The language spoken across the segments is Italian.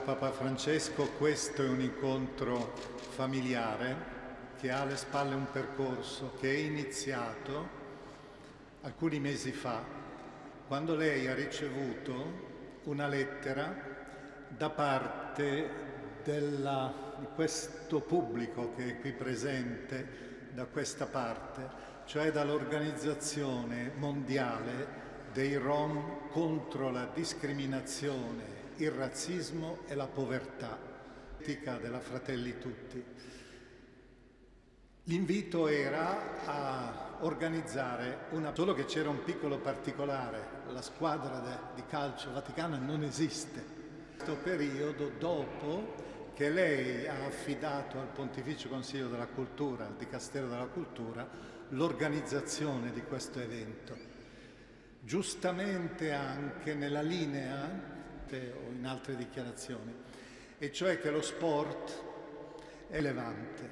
Papa Francesco, questo è un incontro familiare che ha alle spalle un percorso che è iniziato alcuni mesi fa, quando lei ha ricevuto una lettera da parte di questo pubblico che è qui presente da questa parte, cioè dall'Organizzazione Mondiale dei Rom contro la discriminazione, il razzismo e la povertà, della Fratelli Tutti. L'invito era a organizzare solo che c'era un piccolo particolare: la squadra di calcio vaticana non esiste. In questo periodo, dopo che lei ha affidato al Pontificio Consiglio della Cultura, al Dicastero della Cultura, l'organizzazione di questo evento. Giustamente anche nella linea o in altre dichiarazioni, e cioè che lo sport è rilevante,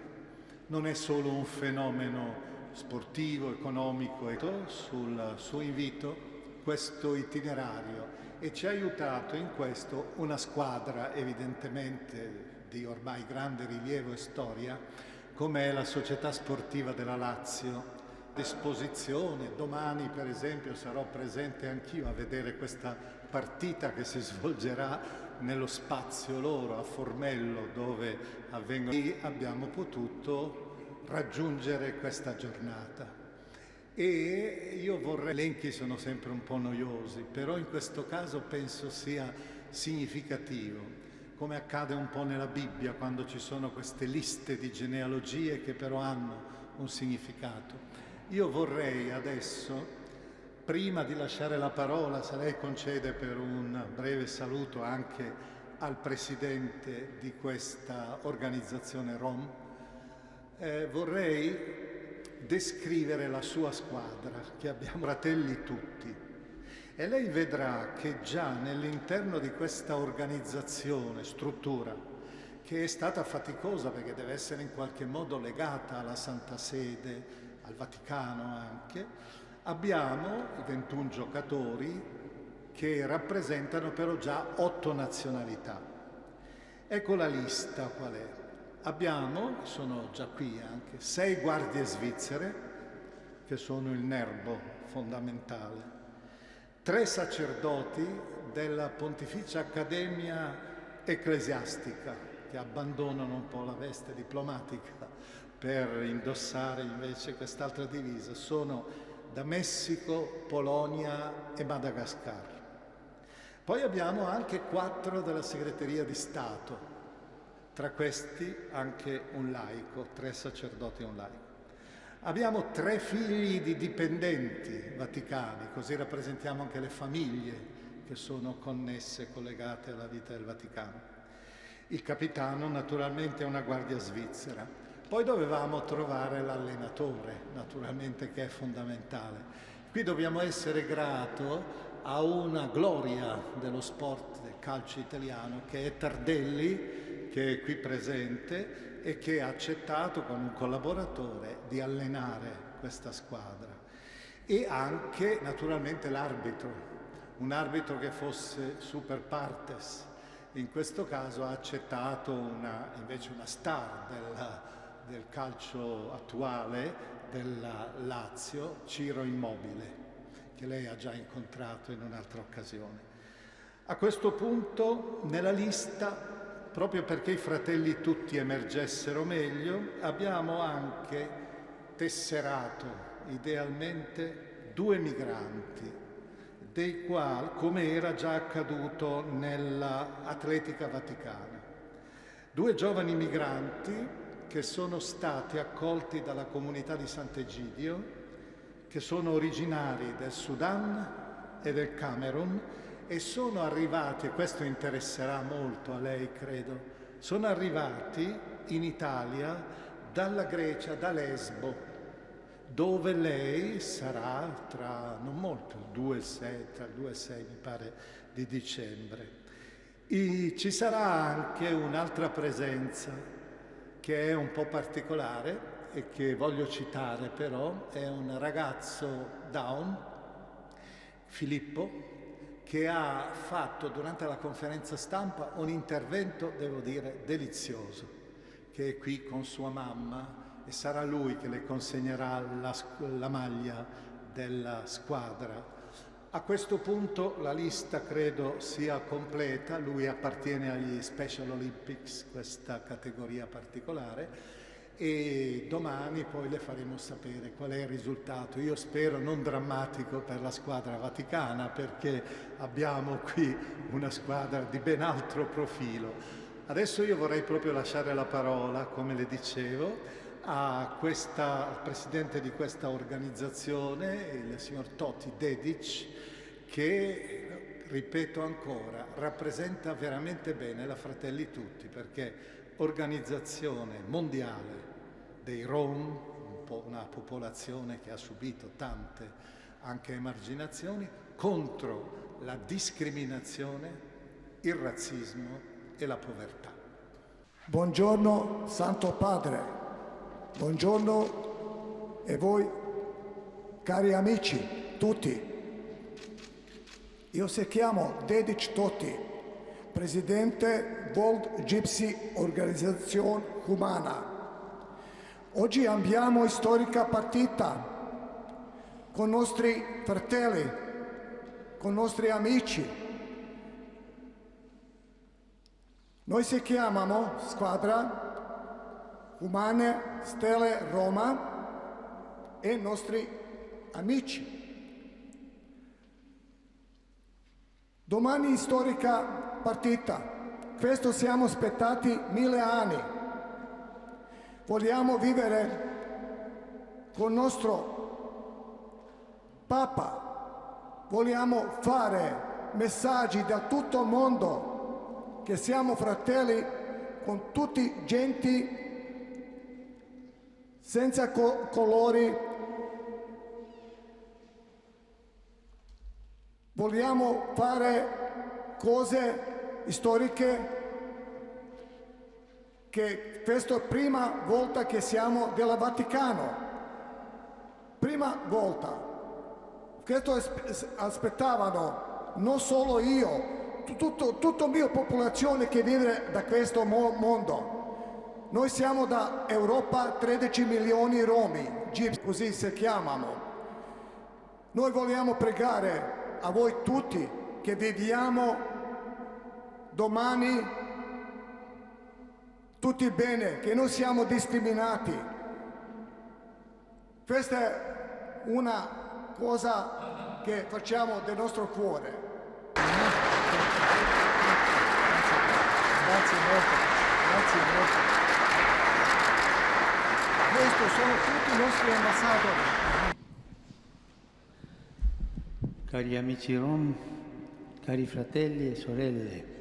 non è solo un fenomeno sportivo, economico, sul suo invito questo itinerario, e ci ha aiutato in questo una squadra evidentemente di ormai grande rilievo e storia, come è la Società Sportiva della Lazio. Disposizione, domani per esempio sarò presente anch'io a vedere questa partita che si svolgerà nello spazio loro a Formello, dove avvengono. E abbiamo potuto raggiungere questa giornata, e io vorrei, gli elenchi sono sempre un po' noiosi, però in questo caso penso sia significativo, come accade un po' nella Bibbia quando ci sono queste liste di genealogie che però hanno un significato. Io vorrei adesso, prima di lasciare la parola, se lei concede, per un breve saluto anche al presidente di questa organizzazione Rom, vorrei descrivere la sua squadra, che abbiamo Fratelli Tutti, e lei vedrà che già nell'interno di questa organizzazione, struttura, che è stata faticosa perché deve essere in qualche modo legata alla Santa Sede, al Vaticano anche, abbiamo i 21 giocatori che rappresentano però già 8 nazionalità. Ecco la lista qual è. Abbiamo, sono già qui anche, 6 guardie svizzere, che sono il nervo fondamentale, 3 sacerdoti della Pontificia Accademia Ecclesiastica, che abbandonano un po' la veste diplomatica per indossare invece quest'altra divisa. Sono da Messico, Polonia e Madagascar. Poi abbiamo anche 4 della segreteria di Stato, tra questi anche un laico, 3 sacerdoti e un laico. Abbiamo 3 figli di dipendenti vaticani, così rappresentiamo anche le famiglie che sono connesse, collegate alla vita del Vaticano. Il capitano naturalmente è una guardia svizzera. Poi dovevamo trovare l'allenatore, naturalmente, che è fondamentale. Qui dobbiamo essere grati a una gloria dello sport, del calcio italiano, che è Tardelli, che è qui presente e che ha accettato con un collaboratore di allenare questa squadra. E anche naturalmente l'arbitro, un arbitro che fosse super partes. In questo caso ha accettato invece una star del calcio attuale della Lazio, Ciro Immobile, che lei ha già incontrato in un'altra occasione. A questo punto, nella lista, proprio perché i Fratelli Tutti emergessero meglio, abbiamo anche tesserato idealmente 2 migranti, dei quali, come era già accaduto nell'Atletica Vaticana. 2 giovani migranti che sono stati accolti dalla comunità di Sant'Egidio, che sono originari del Sudan e del Camerun, e sono arrivati, e questo interesserà molto a lei credo, sono arrivati in Italia dalla Grecia, da Lesbo, dove lei sarà tra non molto, tra il 2 e 6 mi pare di dicembre. Ci sarà anche un'altra presenza che è un po' particolare e che voglio citare, però è un ragazzo Down, Filippo, che ha fatto durante la conferenza stampa un intervento, devo dire, delizioso, che è qui con sua mamma e sarà lui che le consegnerà la maglia della squadra. A questo punto la lista credo sia completa, lui appartiene agli Special Olympics, questa categoria particolare, e domani poi le faremo sapere qual è il risultato. Io spero non drammatico per la squadra vaticana, perché abbiamo qui una squadra di ben altro profilo. Adesso io vorrei proprio lasciare la parola, come le dicevo, al presidente di questa organizzazione, il signor Toti Dedic, che, ripeto ancora, rappresenta veramente bene la Fratelli Tutti, perché organizzazione mondiale dei Rom, una popolazione che ha subito tante anche emarginazioni, contro la discriminazione, il razzismo e la povertà. Buongiorno Santo Padre, buongiorno e voi cari amici tutti. Io si chiamo Dedic Toti, presidente World Gypsy Organizzazione Umana. Oggi abbiamo storica partita con i nostri fratelli, con i nostri amici. Noi si chiamiamo Squadra Umane Stelle Roma e i nostri amici. Domani storica partita, questo siamo aspettati 1000 anni. Vogliamo vivere con il nostro Papa, vogliamo fare messaggi da tutto il mondo che siamo fratelli con tutti genti senza colori. Vogliamo fare cose storiche, che questa è la prima volta che siamo del Vaticano. Prima volta. Questo aspettavano non solo io, tutta la mia popolazione che vive da questo mondo. Noi siamo da Europa 13 milioni romi, così si chiamano. Noi vogliamo pregare a voi tutti che viviamo domani tutti bene, che non siamo discriminati. Questa è una cosa che facciamo del nostro cuore. Grazie molto, grazie molto. Questi sono tutti i nostri ambasciatori. Cari amici Rom, cari fratelli e sorelle,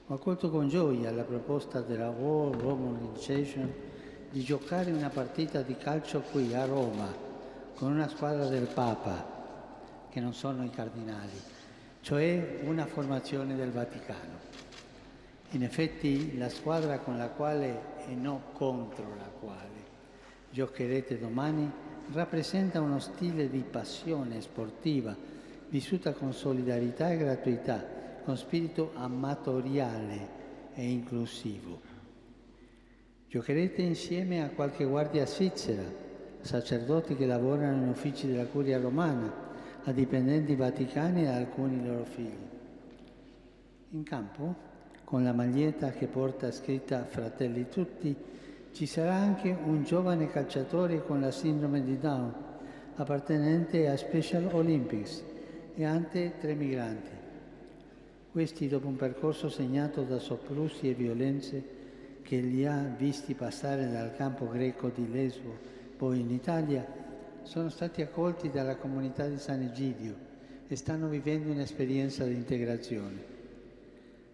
ho accolto con gioia la proposta della World Rome Organization di giocare una partita di calcio qui a Roma con una squadra del Papa, che non sono i cardinali, cioè una formazione del Vaticano. In effetti la squadra con la quale e non contro la quale giocherete domani rappresenta uno stile di passione sportiva vissuta con solidarietà e gratuità, con spirito amatoriale e inclusivo. Giocherete insieme a qualche guardia svizzera, sacerdoti che lavorano in uffici della Curia Romana, a dipendenti vaticani e a alcuni loro figli. In campo, con la maglietta che porta scritta Fratelli Tutti, ci sarà anche un giovane calciatore con la sindrome di Down, appartenente a Special Olympics, e anche 3 migranti. Questi, dopo un percorso segnato da soprusi e violenze che li ha visti passare dal campo greco di Lesbo, poi in Italia, sono stati accolti dalla comunità di San Egidio e stanno vivendo un'esperienza di integrazione.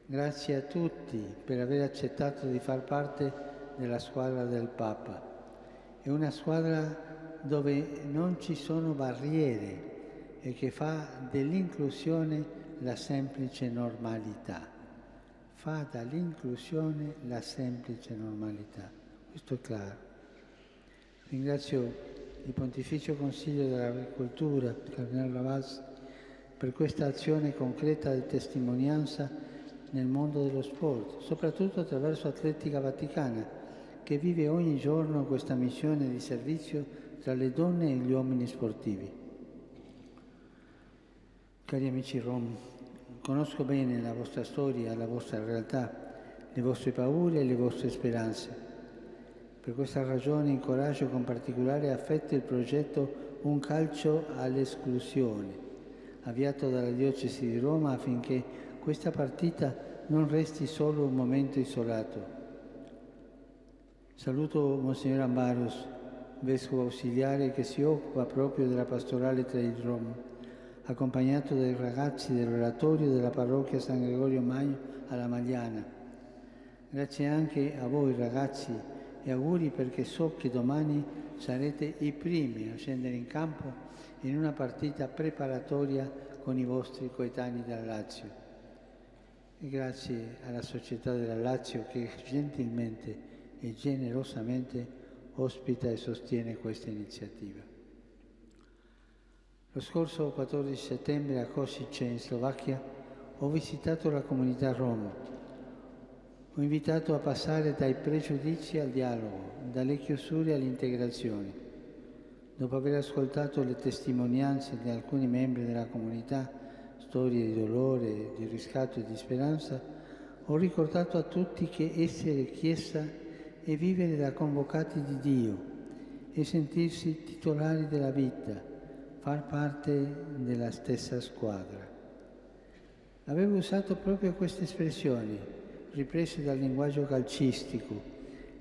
Grazie a tutti per aver accettato di far parte della squadra del Papa. È una squadra dove non ci sono barriere e che fa dell'inclusione la semplice normalità. Fa dall'inclusione la semplice normalità. Questo è chiaro. Ringrazio il Pontificio Consiglio dell'Agricoltura, il Cardinale Ravasi, per questa azione concreta di testimonianza nel mondo dello sport, soprattutto attraverso Atletica Vaticana, che vive ogni giorno questa missione di servizio tra le donne e gli uomini sportivi. Cari amici Rom, conosco bene la vostra storia, la vostra realtà, le vostre paure e le vostre speranze. Per questa ragione incoraggio con particolare affetto il progetto Un calcio all'esclusione, avviato dalla Diocesi di Roma affinché questa partita non resti solo un momento isolato. Saluto Monsignor Ambarus, Vescovo ausiliare che si occupa proprio della pastorale tra i Rom, accompagnato dai ragazzi dell'oratorio della parrocchia San Gregorio Magno alla Magliana. Grazie anche a voi ragazzi e auguri perché so che domani sarete i primi a scendere in campo in una partita preparatoria con i vostri coetanei della Lazio. E grazie alla società della Lazio che gentilmente e generosamente ospita e sostiene questa iniziativa. Lo scorso 14 settembre a Kosice in Slovacchia ho visitato la comunità Rom. Ho invitato a passare dai pregiudizi al dialogo, dalle chiusure all'integrazione. Dopo aver ascoltato le testimonianze di alcuni membri della comunità, storie di dolore, di riscatto e di speranza, ho ricordato a tutti che essere Chiesa è vivere da convocati di Dio e sentirsi titolari della vita, far parte della stessa squadra. Avevo usato proprio queste espressioni, riprese dal linguaggio calcistico,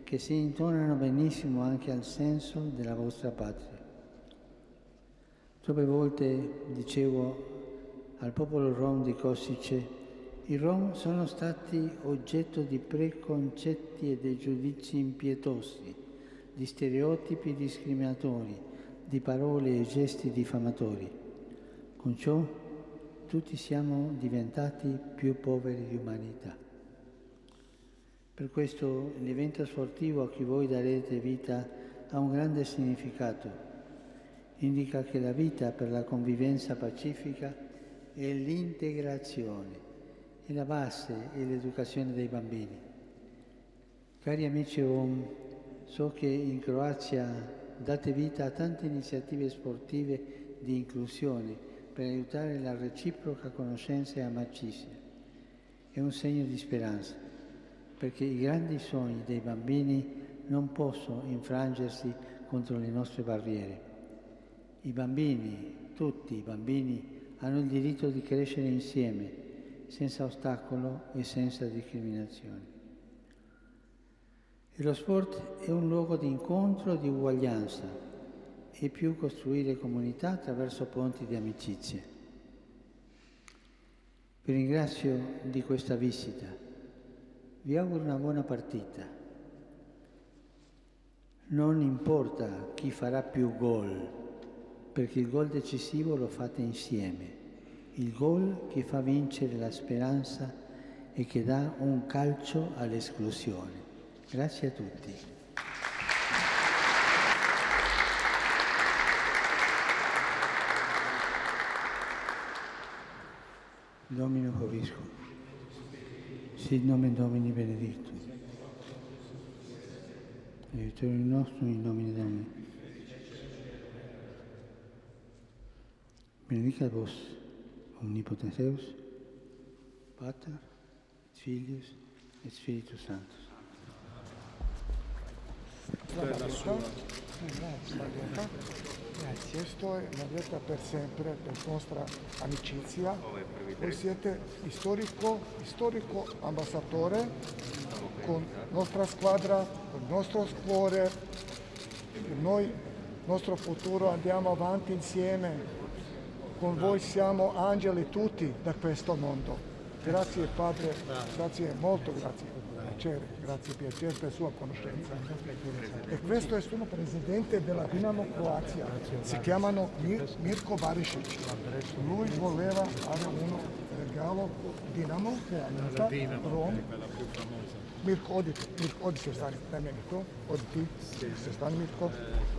che si intonano benissimo anche al senso della vostra patria. Troppe volte dicevo al popolo Rom di Kosice: i Rom sono stati oggetto di preconcetti e di giudizi impietosi, di stereotipi discriminatori, di parole e gesti diffamatori. Con ciò tutti siamo diventati più poveri di umanità. Per questo l'evento sportivo a cui voi darete vita ha un grande significato. Indica che la vita per la convivenza pacifica è l'integrazione, è la base e l'educazione dei bambini. Cari amici Rom, so che in Croazia date vita a tante iniziative sportive di inclusione per aiutare la reciproca conoscenza e amicizia. È un segno di speranza, perché i grandi sogni dei bambini non possono infrangersi contro le nostre barriere. I bambini, tutti i bambini, hanno il diritto di crescere insieme, senza ostacolo e senza discriminazioni. E lo sport è un luogo di incontro e di uguaglianza, e più costruire comunità attraverso ponti di amicizie. Vi ringrazio di questa visita. Vi auguro una buona partita. Non importa chi farà più gol, perché il gol decisivo lo fate insieme. Il gol che fa vincere la speranza e che dà un calcio all'esclusione. Grazie a tutti. Domino Hovisco. Sit nomen Domini benedictum. Aiutorium nostrum in nomine Domini. Benedicat vos, omnipotens Deus, Pater, et Filius, et Spiritus Sanctus. Questo è una dieta per sempre, per nostra amicizia. Voi siete storico ambasciatore con nostra squadra, con il nostro cuore. Noi, il nostro futuro, andiamo avanti insieme. Con voi siamo angeli tutti da questo mondo. Grazie Padre, grazie, molto grazie. Piacere per sua conoscenza. E questo è il presidente della Dinamo Croazia, si chiamano Mirko Barišić. Lui voleva fare uno regalo Dinamo, Rom. Mirko, odite stani, daj meni to, oditi, se stani Mirko.